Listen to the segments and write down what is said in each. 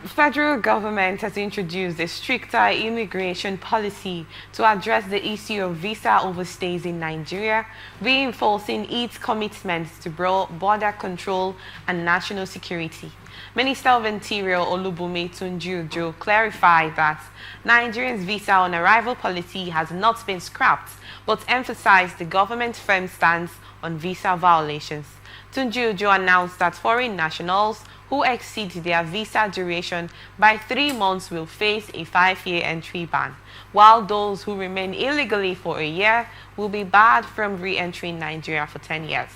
federal government has introduced a stricter immigration policy to address the issue of visa overstays in Nigeria, reinforcing its commitments to border control and national security. Minister of Interior Olubunmi Tunji-Ojo clarified that Nigerians' visa on arrival policy has not been scrapped, but emphasized the government's firm stance on visa violations. Tunji-Ojo announced that foreign nationals who exceed their visa duration by 3 months will face a 5-year entry ban, while those who remain illegally for a year will be barred from re-entering Nigeria for 10 years.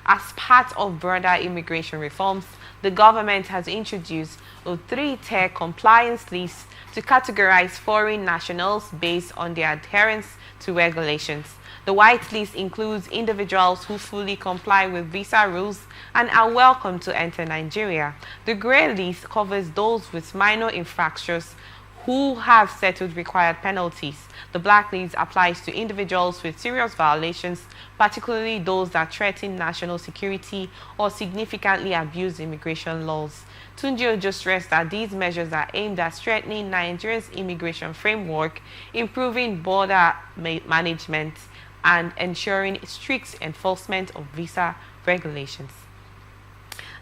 As part of broader immigration reforms, the government has introduced a 3-tier compliance list to categorize foreign nationals based on their adherence to regulations. The white list includes individuals who fully comply with visa rules and are welcome to enter Nigeria. The grey list covers those with minor infractions who have settled required penalties. The black list applies to individuals with serious violations, particularly those that threaten national security or significantly abuse immigration laws. Tunji-Ojo stressed that these measures are aimed at strengthening Nigeria's immigration framework, improving border management, and ensuring strict enforcement of visa regulations.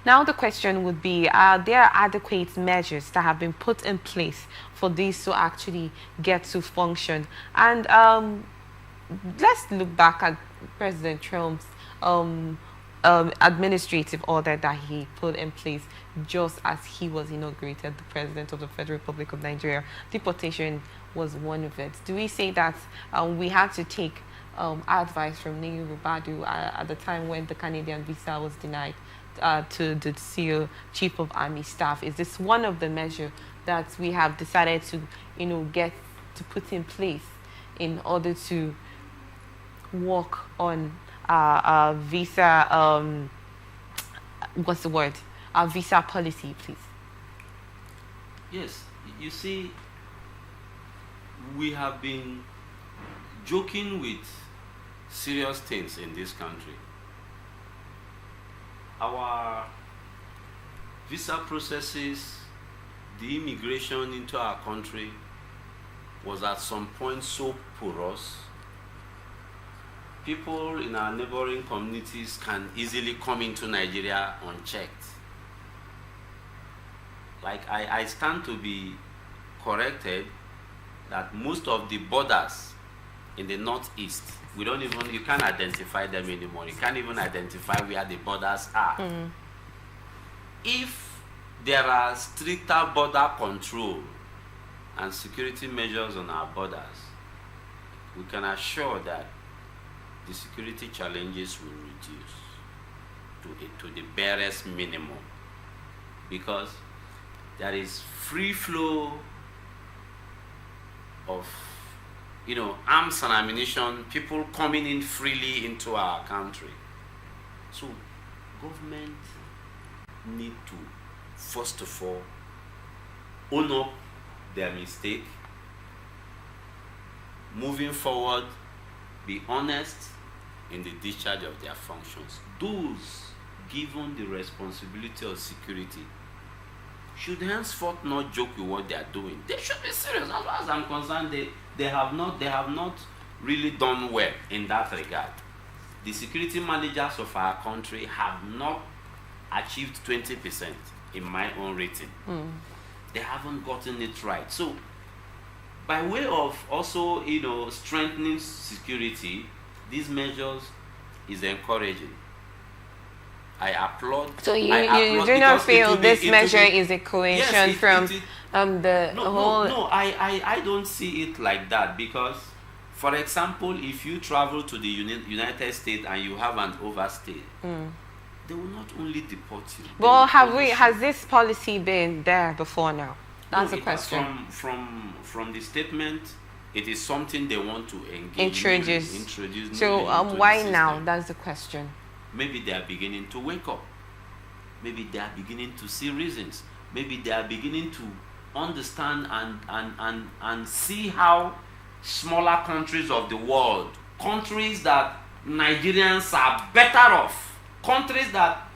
Now the question would be, are there adequate measures that have been put in place for this to actually get to function? And let's look back at President Trump's administrative order that he put in place just as he was inaugurated the President of the Federal Republic of Nigeria. Deportation was one of it. Do we say that we had to take advice from Nehru Badu at the time when the Canadian visa was denied to the CEO, Chief of Army Staff? Is this one of the measures that we have decided to, get to put in place in order to work on visa, what's the word? Our visa policy, please. Yes, you see, we have been joking with serious things in this country. Our visa processes, the immigration into our country was at some point so porous. People in our neighboring communities can easily come into Nigeria unchecked. Like I stand to be corrected that most of the borders in the northeast, you can't identify them anymore. You can't even identify where the borders are. Mm. If there are stricter border control and security measures on our borders, we can assure that the security challenges will reduce to the barest minimum, because there is free flow of arms and ammunition, people coming in freely into our country. So government need to first of all own up their mistake, moving forward, be honest in the discharge of their functions. Those given the responsibility of security should henceforth not joke with what they are doing. They should be serious. As far as I'm concerned, they have not really done well in that regard. The security managers of our country have not achieved 20% in my own rating. Mm. They haven't gotten it right. So, by way of also, strengthening security, these measures is encouraging. I applaud. So you do not feel this measure is a coercion from the whole... No, I don't see it like that, because, for example, if you travel to the United States and you have an overstay, they will not only deport you. Well, has this policy been there before now? That's the question. From the statement, it is something they want to introduce. So why now? That's the question. Maybe they are beginning to wake up. Maybe they are beginning to see reasons. Maybe they are beginning to understand and see how smaller countries of the world, countries that Nigerians are better off, countries that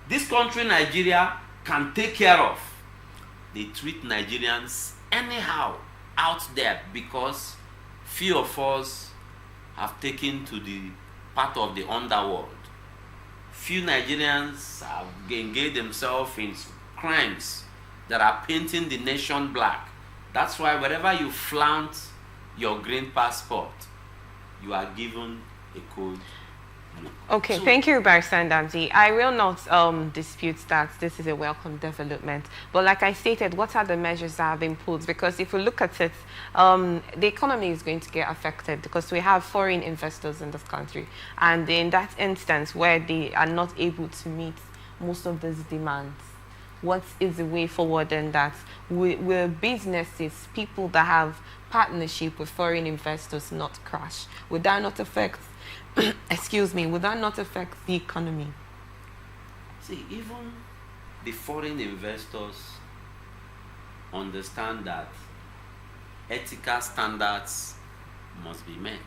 this country Nigeria can take care of, they treat Nigerians anyhow out there because few of us have taken to the part of the underworld. Few Nigerians have engaged themselves in crimes that are painting the nation black. That's why wherever you flaunt your green passport, you are given a code. Okay, thank you, Barrister Ndamdi. I will not dispute that this is a welcome development. But like I stated, what are the measures that have been put? Because if we look at it, the economy is going to get affected because we have foreign investors in this country. And in that instance where they are not able to meet most of these demands, what is the way forward in that? Will businesses, people that have partnership with foreign investors not crash? Would that not affect excuse me, would that not affect the economy? See, even the foreign investors understand that ethical standards must be met.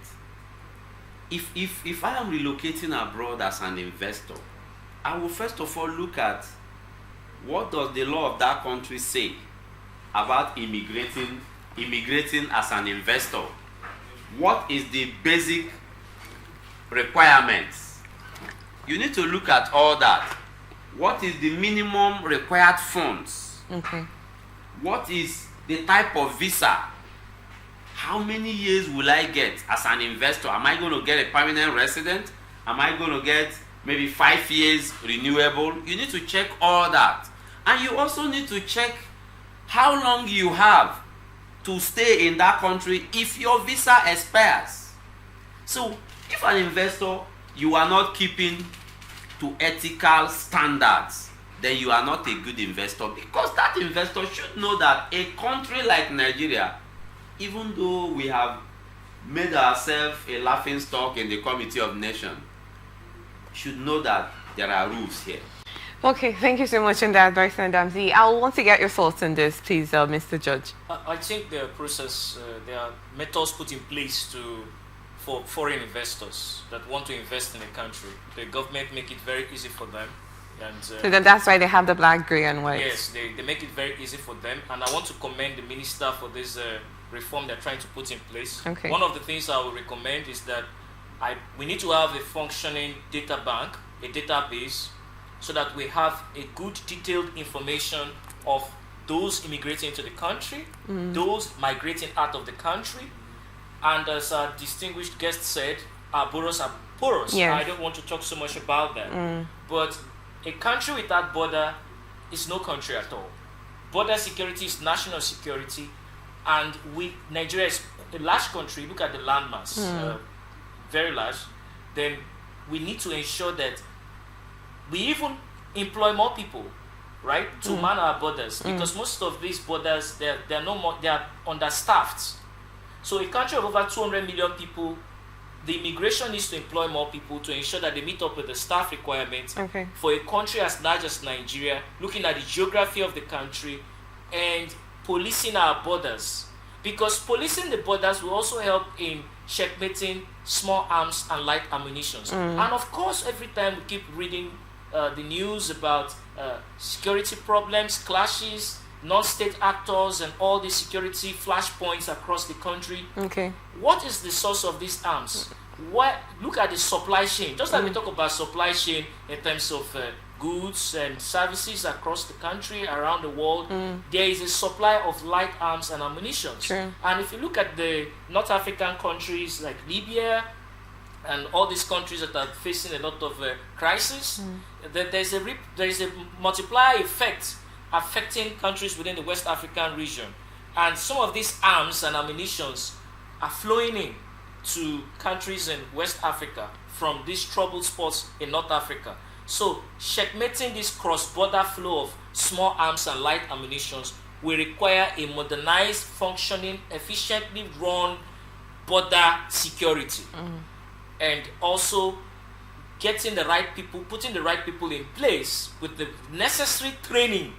If I am relocating abroad as an investor, I will first of all look at what does the law of that country say about immigrating as an investor. What is the basic requirements? You need to look at all that. What is the minimum required funds? Okay. What is the type of visa? How many years will I get as an investor? Am I going to get a permanent resident? Am I going to get maybe 5 years renewable? You need to check all that. And you also need to check how long you have to stay in that country if your visa expires. So if an investor, you are not keeping to ethical standards, then you are not a good investor, because that investor should know that a country like Nigeria, even though we have made ourselves a laughing stock in the Committee of Nations, should know that there are rules here. Okay, thank you so much on that, Barrister Ndamdi. I want to get your thoughts on this, please, Mr. Judge. I think the process, there are methods put in place for foreign investors that want to invest in a country. The government make it very easy for them. And, so that's why they have the black, grey and white. Yes, they make it very easy for them. And I want to commend the minister for this reform they're trying to put in place. Okay. One of the things I would recommend is that we need to have a functioning data bank, a database, so that we have a good detailed information of those immigrating into the country, those migrating out of the country. And as our distinguished guest said, our borders are porous. Yes. I don't want to talk so much about that. But a country without border is no country at all. Border security is national security. And Nigeria is a large country. Look at the landmass, very large. Then we need to ensure that we even employ more people, right, to man our borders, because most of these borders they are understaffed. So a country of over 200 million people, the immigration needs to employ more people to ensure that they meet up with the staff requirements. Okay. For a country as large as Nigeria, looking at the geography of the country and policing our borders, because policing the borders will also help in checkmating small arms and light ammunition. And of course, every time we keep reading the news about security problems, clashes, non-state actors, and all the security flashpoints across the country. Okay. What is the source of these arms? Look at the supply chain. Just like we talk about supply chain in terms of goods and services across the country, around the world, there is a supply of light arms and ammunition. Sure. And if you look at the North African countries like Libya, and all these countries that are facing a lot of crisis, there is a multiplier effect affecting countries within the West African region. And some of these arms and ammunitions are flowing in to countries in West Africa from these troubled spots in North Africa. So checkmating this cross-border flow of small arms and light ammunitions will require a modernized, functioning, efficiently run border security. And also getting the right people, putting the right people in place with the necessary training,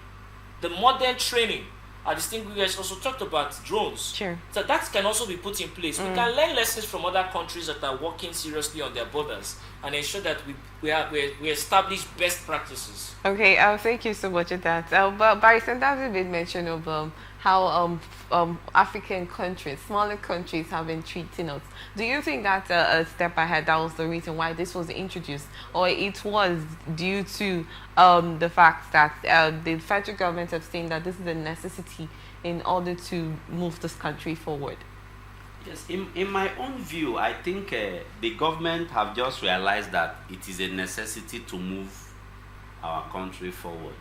the modern training. Our distinguished guys also talked about drones. Sure. So that can also be put in place. We can learn lessons from other countries that are working seriously on their borders and ensure that we establish best practices. Okay, thank you so much for that. But Barrister David did mention of how African countries, smaller countries, have been treating us. Do you think that a step ahead, that was the reason why this was introduced, or it was due to the fact that the federal government have seen that this is a necessity in order to move this country forward? Yes, in my own view, I think the government have just realized that it is a necessity to move our country forward.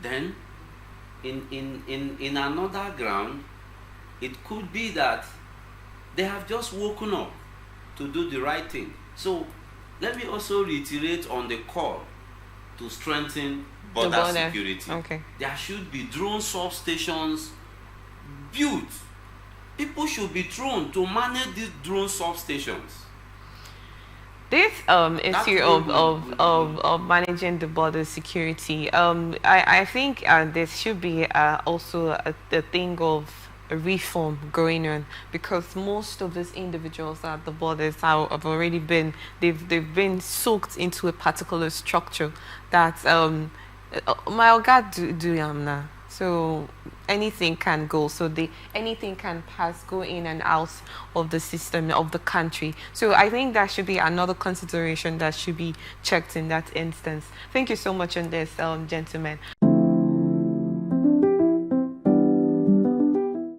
Then, in another ground, it could be that they have just woken up to do the right thing. So, let me also reiterate on the call to strengthen border security. Okay. There should be drone substations built. People should be trained to manage these drone substations. This issue of managing the border security, I think there should be also a thing of a reform going on, because most of these individuals at the borders have already been, they've been soaked into a particular structure that my God do now. So anything can go. So anything can go in and out of the system of the country. So I think that should be another consideration that should be checked in that instance. Thank you so much on this, gentlemen.